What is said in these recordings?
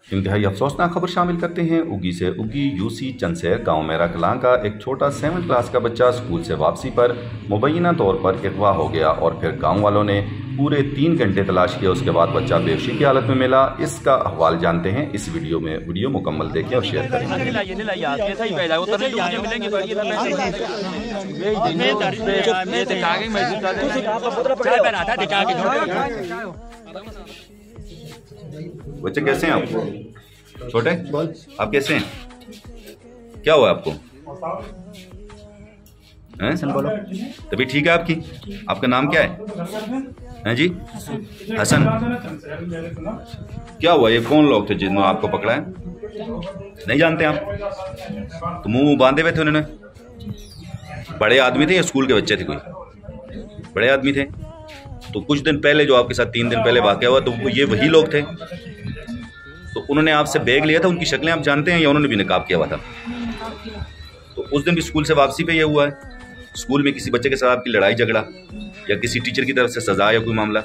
इंतहाई अफसोसनाक खबर शामिल करते हैं उगी से उगी यूसी चंदसैर गांव मेरा कलां का एक छोटा 7th क्लास का बच्चा स्कूल से वापसी पर मुबैना तौर पर अगवा हो गया और फिर गांव वालों ने पूरे 3 घंटे तलाश किया। उसके बाद बच्चा बेहोशी की हालत में मिला। इसका अहवाल जानते हैं इस वीडियो में। वीडियो मुकम्मल देखें और शेयर करें। बच्चे कैसे हैं आप? छोटे आप कैसे हैं? क्या हुआ आपको? तभी ठीक है आपकी? आपका नाम क्या है जी? हसन। क्या हुआ? ये कौन लोग थे जिन्होंने आपको पकड़ा है? नहीं जानते आप? तो मुंह बांधे हुए थे उन्होंने? बड़े आदमी थे या स्कूल के बच्चे थे? कोई बड़े आदमी थे। तो कुछ दिन पहले जो आपके साथ 3 दिन पहले वाकया हुआ, तो ये वही लोग थे? तो उन्होंने आपसे बैग लिया था, उनकी शक्लें आप जानते हैं या उन्होंने भी नकाब किया हुआ था? तो उस दिन भी स्कूल से वापसी पे ये हुआ है? स्कूल में किसी बच्चे के साथ आपकी लड़ाई झगड़ा या किसी टीचर की तरफ से सजा या कोई मामला?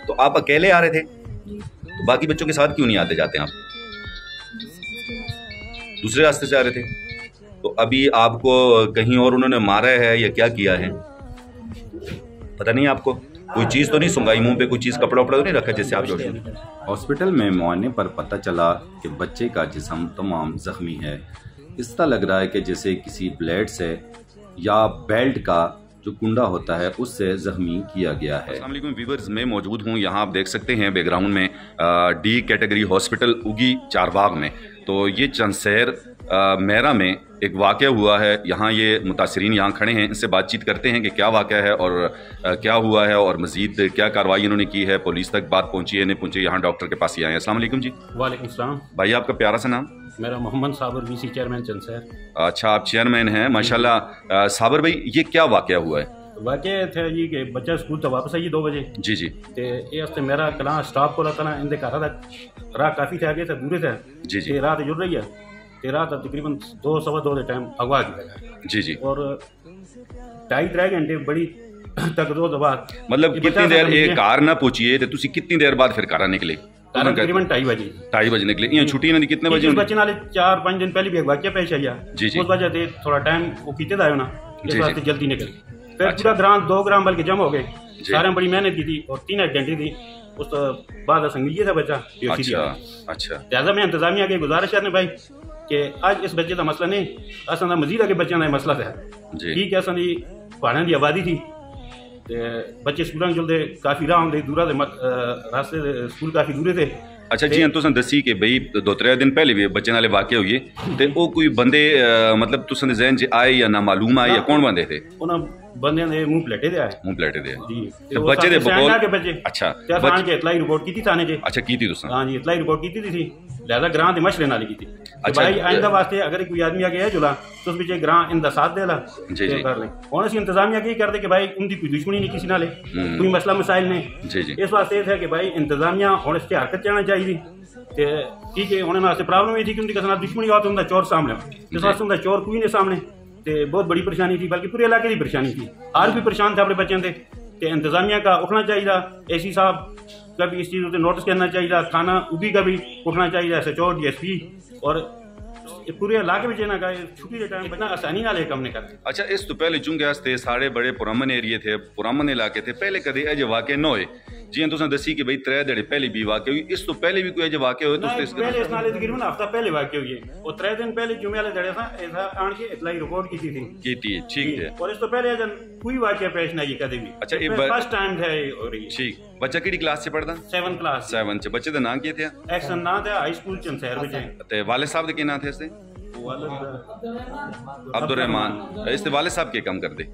तो आप अकेले आ रहे थे, तो बाकी बच्चों के साथ क्यों नहीं आते जाते? आप दूसरे रास्ते से आ रहे थे। तो अभी आपको कहीं और उन्होंने मारा है या क्या किया है पता नहीं आपको? कोई चीज़ तो नहीं सुंगाई मुंह पे? कोई चीज़ कपड़ा वपड़ा तो नहीं रखा जैसे आप जोश में? हॉस्पिटल में मुआयने पर पता चला कि बच्चे का जिस्म तमाम जख्मी है। इस तरह लग रहा है कि जैसे किसी ब्लेड से या बेल्ट का जो कुंडा होता है उससे जख्मी किया गया है। अस्सलाम वालेकुम व्यूअर्स, मैं मौजूद हूँ यहाँ, आप देख सकते हैं बैकग्राउंड में डी कैटेगरी हॉस्पिटल उगी चारबाग में। तो ये चंदसैर मेरा में एक वाक़या हुआ है। यहाँ ये मुतासरीन यहाँ खड़े हैं, इनसे बातचीत करते हैं कि क्या वाक़या है और क्या हुआ है और मज़ीद क्या कार्रवाई इन्होंने की है। पुलिस तक बात पहुँची है नहीं पहुँची, यहाँ डॉक्टर के पास ही आए हैं। अस्सलाम वालेकुम जी। वालेकुम सलाम। भाई आपका प्यारा सा नाम? मेरा मोहम्मद साबर, वीसी चेयरमैन चंदसैर। अच्छा, आप चेयरमैन हैं, माशाल्लाह। साबर भाई ये क्या वाक़या हुआ है? वाक़या थे जी कि बच्चा स्कूल तो वापस आई 2 बजे जी जी। ते ये हस्ते मेरा कलां स्टाफ को रखना इनके घर तक राह काफ़ी थे, आगे से दूर से जी जी। रात जुड़ रही है ते रात तकरीबन 2 सवा 2 के टाइम अगवा किया जी जी। और 2.5 घंटे बड़ी तक दो बाद मतलब कितनी देर एक कार ना पहुंची तो तुसी कितनी देर बाद फिर कार निकले? तकरीबन 2:30 बजे। 2:30 बजे निकले। यहाँ छुट्टी ना कितने बजे? बच्चे नाले 4-5 दिन पहले भी एक वाक़या पेश आया जी जी। उस वजह से थोड़ा टाइम वो कीते दा ना, इस जी वास्ते जल्दी निकल फिर अच्छा। पूरा ग्राम 2 ग्राम बल्कि जमा हो गए। सारे बड़ी मेहनत की थी और 3 घंटे थी। उस बाद संगीत था बच्चा। अच्छा अच्छा। लिहाजा मैं इंतजामिया की गुजारिश करने भाई कि आज इस बच्चे का मसला नहीं, असा मजीद आगे बच्चों का मसला था। ठीक है, असा पहाड़ों की आबादी थी, बच्चे स्कूलों चलते काफ़ी राह होंगे दूरा रास्ते, स्कूल काफ़ी दूर थे। अच्छा जी, तुसें दसी कि भाई 2-3 दिन पहले भी बच्चे नाले वाक़या हुए ते वो कोई बंदे मतलब तुसें ज़हन च आए या ना मालूम आए या कौन बंदे थे? उन्होंने बंदे ने मुंह प्लेटे दे आए। मुंह प्लेटे दे जी। तो बच्चे दे बकौल के बच्चे। अच्छा थाने के इतलाई रिपोर्ट की थी थाने के। अच्छा की थी तुसें? हां जी, इतलाई रिपोर्ट की थी लिहाजा ग्रां दे मशरे नाली की थी। अच्छा भाई आइंदा वास्ते अगर कोई आदमी आके है जुला तो उस बिचे ग्रां इंदा साथ देला जी जी कर ले। और ਅਸੀਂ इंतजामिया की करते कि भाई उनकी कोई दुश्मनी नहीं किसी नाले, कोई मसला मसाइल नहीं। जी जी। इस वास्ते है कि भाई इंतजामिया हुण इसते हरकत जाना चाहिए ते ठीक है। उन्हें वास्ते प्रॉब्लम ये थी कि उनकी कसना दुश्मनी आत उनका चोर सामने, इस वास्ते उनका चोर कोई नहीं सामने ते बहुत बड़ी परेशानी थी, बल्कि पूरे इलाके की परेशानी थी। हर भी परेशान थे अपने बच्चों से ते इंतजामिया का उठना चाहिए। एसी साहब का भी इस चीज़ पर नोटिस करना चाहिए, थाना उगी का भी उठना चाहिए, SHO DSP और पूरे इलाके में ना का छुट्टी के टाइम बना आसानी ना ले कम ने कर। अच्छा, इस तो पहले चूंकि आस्ते सारे बड़े पुरमन एरिए थे, पुरमन इलाके थे, पहले कदे अजे वाक़े न होए जियां तुसें दसी कि भाई 3 दिन पहले भी वाक़या हुई, इस तो पहले भी कोई अजे वाक़े होए? तो पहले इस नाले तकरीबन हफ्ता पहले वाक़या हुई है और 3 दिन पहले जुमे वाले दड़े था ऐसा आन के इतलाई रिपोर्ट की थी। ठीक है। और इस तो पहले अजन कोई वाक़या पेश नहीं कदे भी। अच्छा, ये फर्स्ट टाइम है हो रही है। ठीक। बच्चा किहड़ी क्लास से पढ़दा? 7th class. 7 च। बच्चे दा नाम की थे? एक्शन ना था हाई स्कूल चंदसैर विच ते वालिद साहब दे के नाम थे इसदे? अब्दुर्रहमान। इसते वालिद साहब के काम करदे?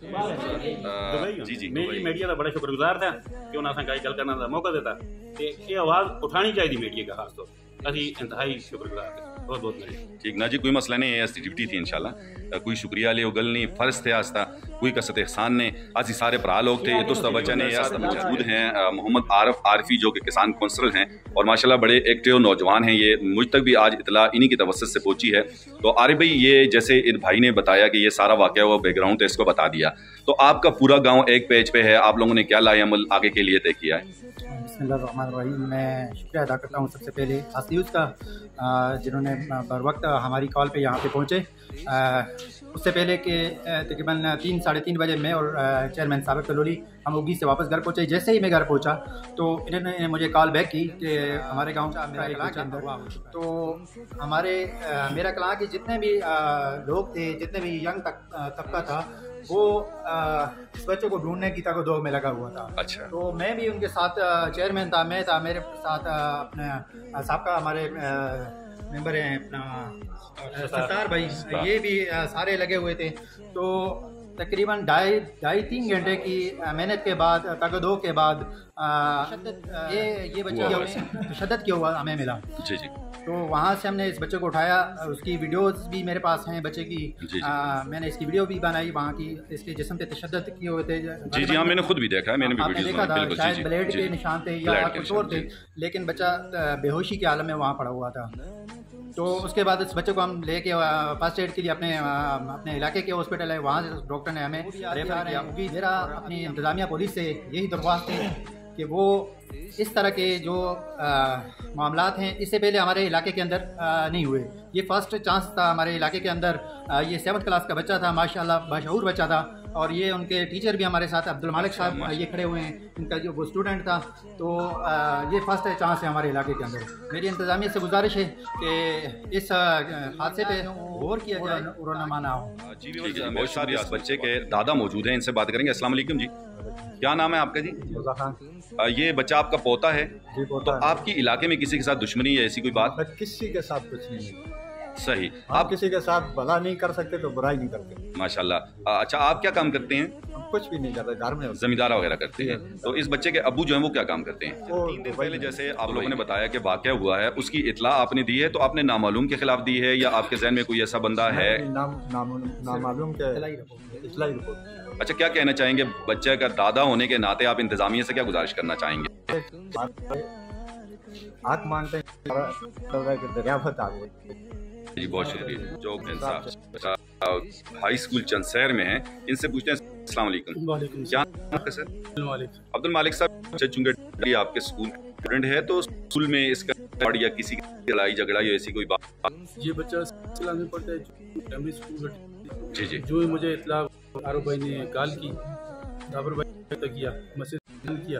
जी जी। मैं मीडिया का बड़ा शुक्रगुजार था कि उन्होंने असां गल करने का मौका देता कि ये आवाज़ उठानी चाहिए मीडिया का, खास तौर असी इंतहाई शुक्रगुजार थे। बहुत बहुत ठीक ना जी, कोई मसला नहीं है, ड्यूटी थी इंशाल्लाह, कोई शुक्रिया ले गल नहीं, फ़र्ज थे आस्ता, कोई कसत एहसान ने। असी सारे भरा लोग थे। ये तो बच्चा ने मौजूद हैं मोहम्मद आरफी जो कि किसान कौंसल हैं और माशाल्लाह बड़े एक्टिव नौजवान हैं। ये मुझ तक भी आज इतला इन्हीं की तवस्सुत से पहुंची है। तो आरिफ भाई, ये जैसे इन भाई ने बताया कि ये सारा वाक़या हुआ, बैकग्राउंड तो इसको बता दिया, तो आपका पूरा गाँव एक पेज पे है, आप लोगों ने क्या लाए अमल आगे के लिए तय किया है? बिस्मिल्लाहिर्रहमानिर्रहीम। मैं शुक्रिया अदा करता हूँ सबसे पहले खास न्यूज़ का, जिन्होंने बर वक्त हमारी कॉल पे यहाँ पे पहुँचे। उससे पहले कि तकरीबन 3 साढ़े 3 बजे मैं और चेयरमैन साबिक कलोली हम उगी से वापस घर पहुँचे। जैसे ही मैं घर पहुँचा तो इन्होंने मुझे कॉल बैक की कि हमारे गाँव का मेरा इलाके अंदर तो हमारे मेरा कला के जितने भी लोग थे, जितने भी यंग तबका था, वो इस बच्चों को ढूंढने की ताको में लगा हुआ था। अच्छा। तो मैं भी उनके साथ चेयरमैन था, मैं था, मेरे साथ अपने साहब हमारे मेंबर हैं अपना सत्तार भाई, ये भी सारे लगे हुए थे। तो तकरीबन ढाई 3 घंटे की मेहनत के बाद, ताकदों के बाद ये बच्चा तशद्दुद किया हुआ हमें मिला। जी जी। तो वहाँ से हमने इस बच्चे को उठाया, उसकी वीडियोस भी मेरे पास हैं बच्चे की। मैंने इसकी वीडियो भी बनाई वहाँ की, इसके जिस्म पे तशद्दुद किए हुए थे। जी जी हाँ, मैंने खुद भी देखा है, मैंने भी आपने देखा था, शायद ब्लेड के निशान थे या कुछ और थे, लेकिन बच्चा बेहोशी के आलम में वहाँ पड़ा हुआ था। तो उसके बाद इस बच्चे को हम लेके फर्स्ट एड के लिए अपने इलाके के हॉस्पिटल है, वहाँ से डॉक्टर ने हमें रेफर किया। मेरा अपनी इंतजामिया पुलिस से यही दरख्वास्त है कि वो इस तरह के जो मामलात हैं इससे पहले हमारे इलाके के अंदर नहीं हुए। ये फर्स्ट चांस था हमारे इलाके के अंदर। ये 7th क्लास का बच्चा था, माशाल्लाह बाशऊर बच्चा था, और ये उनके टीचर भी हमारे साथ अब्दुल मालिक साहब ये खड़े हुए हैं, इनका जो वो स्टूडेंट था। तो ये फर्स्ट चांस है हमारे इलाके के अंदर। मेरी इंतजामिया से गुजारिश है कि इस हादसे पे गौर किया जाए और न माना हो। जी बहुत सारे बच्चे के दादा मौजूद हैं, इनसे बात करेंगे। अस्सलाम वालेकुम जी, क्या नाम है आपका जी? ये बच्चा आपका पोता है जी? पोता तो आपकी इलाके में किसी के साथ दुश्मनी या ऐसी कोई बात? किसी के साथ कुछ नहीं है। सही। आप किसी के साथ भला नहीं कर सकते तो बुराई नहीं करते। माशाल्लाह। अच्छा, आप क्या काम करते हैं? हम कुछ भी नहीं करते, घर में जमींदारा वगैरह करते हैं। तो इस बच्चे के अब्बू जो है वो क्या काम करते हैं? 3 दिन पहले जैसे आप लोगों ने बताया कि वाकया हुआ है, उसकी इतला आपने दी है, तो आपने नामालूम के खिलाफ दी है या आपके जहन में कोई ऐसा बंदा है? नामालूम के इतलाई रिपोर्ट। अच्छा, क्या कहना चाहेंगे? बच्चे का दादा होने के नाते आप इंतजामिया से क्या गुजारिश करना चाहेंगे? हाथ मांगते हैं दरियाफत आ गई। जी बहुत शुक्रिया। जो इंसाफ हाई स्कूल चंदशहर में है, इनसे पूछते हैं। अस्सलाम वालेकुम। क्या आपका सर? अब्दुल मालिक साहब, चूंकि आपके स्कूल स्टूडेंट है तो स्कूल में इसका या किसी की लड़ाई झगड़ा या ऐसी कोई बात? ये बच्चा में पढ़ता है प्राइमरी स्कूल। जी जी। जो मुझे इतला आरोप भाई ने कॉल की, जाबर भाई तक किया, मैसेज किया,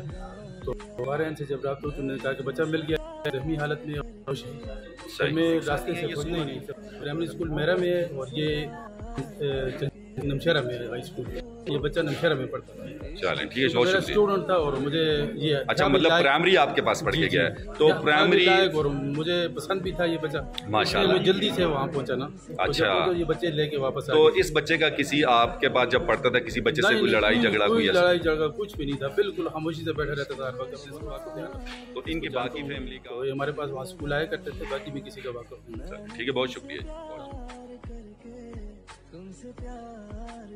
तो वारन से जब रात उन्होंने कहा कि बच्चा मिल गया जख्मी हालत में, और मैं रास्ते से खोजना ही नहीं। प्राइमरी स्कूल मेरा में है और ये नमशहरा में है हाई स्कूल। ये बच्चा नमशहरा में पढ़ता है। चलें ठीक है, बहुत मेरा शुक्रिया। स्टूडेंट था और मुझे ये अच्छा, मतलब प्राइमरी आपके पास पढ़ के गया है? तो प्राइमरी और मुझे पसंद भी था ये बच्चा, माशाल्लाह। मैं जल्दी से वहाँ पहुँचा ना। अच्छा, तो ये बच्चे लेके वापस तो इस बच्चे का किसी आपके पास जब पढ़ता था किसी बच्चे से कोई लड़ाई झगड़ा? कोई लड़ाई झगड़ा कुछ भी नहीं था, बिल्कुल खामोशी से बैठा रहता था हर वक्त। तो इनकी बाकी फैमिली का? तो हमारे पास वहाँ स्कूल आया करते थे, बाकी भी किसी का वाकफ नहीं। ठीक है, बहुत शुक्रिया। तुमसे प्यार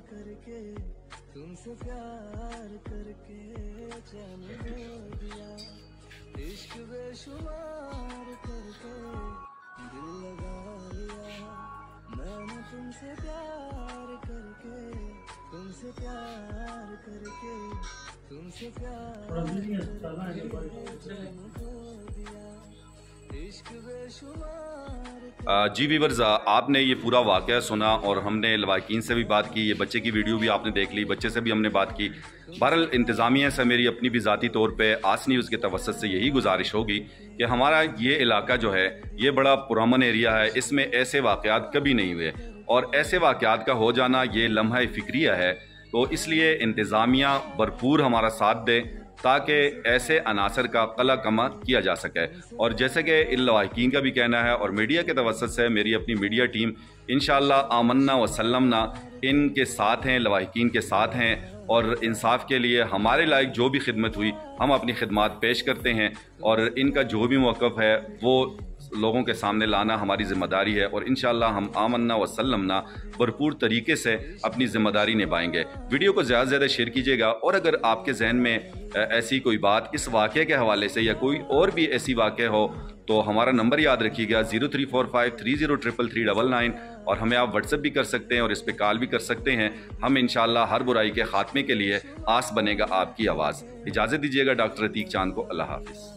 करके चैन हो गया, इश्क बेशुमार करके दिल लगा लिया। मैंने तुमसे प्यार करके इश्क बेशुमार। जी वीवर्स, आपने ये पूरा वाक़या सुना और हमने लवाकिन से भी बात की, ये बच्चे की वीडियो भी आपने देख ली, बच्चे से भी हमने बात की। बहरहाल इंतज़ामिया से मेरी अपनी भी ज़ाती तौर पे आस न्यूज़ के तवस्सुत से यही गुजारिश होगी कि हमारा ये इलाका जो है ये बड़ा पुरअमन एरिया है, इसमें ऐसे वाक़यात कभी नहीं हुए और ऐसे वाक़यात का हो जाना ये लम्हा फ़िक्रिया है। तो इसलिए इंतज़ामिया भरपूर हमारा साथ दे ताकि ऐसे अनासर का कला कमा किया जा सके। और जैसे कि इन लवाहिकीन का भी कहना है और मीडिया के तवस्सुत से मेरी अपनी मीडिया टीम इंशाअल्लाह आमन्ना वसल्लमना इनके साथ हैं, लवाहिकीन के साथ हैं और इंसाफ के लिए हमारे लायक जो भी खिदमत हुई हम अपनी खिदमत पेश करते हैं और इनका जो भी मौक़िफ़ है वो लोगों के सामने लाना हमारी ज़िम्मेदारी है और इंशाअल्लाह हम आमन्ना वसल्लमना भरपूर तरीके से अपनी ज़िम्मेदारी निभाएंगे। वीडियो को ज़्यादा से ज़्यादा शेयर कीजिएगा और अगर आपके जहन में ऐसी कोई बात इस वाक़े के हवाले से या कोई और भी ऐसी वाक़े हो तो हमारा नंबर याद रखिएगा 0345303399 और हमें आप व्हाट्सएप भी कर सकते हैं और इस पर कॉल भी कर सकते हैं। हम इंशाल्लाह हर बुराई के खात्मे के लिए आस बनेगा आपकी आवाज़। इजाज़त दीजिएगा डॉक्टर अतीक चांद को। अल्लाह हाफिज़।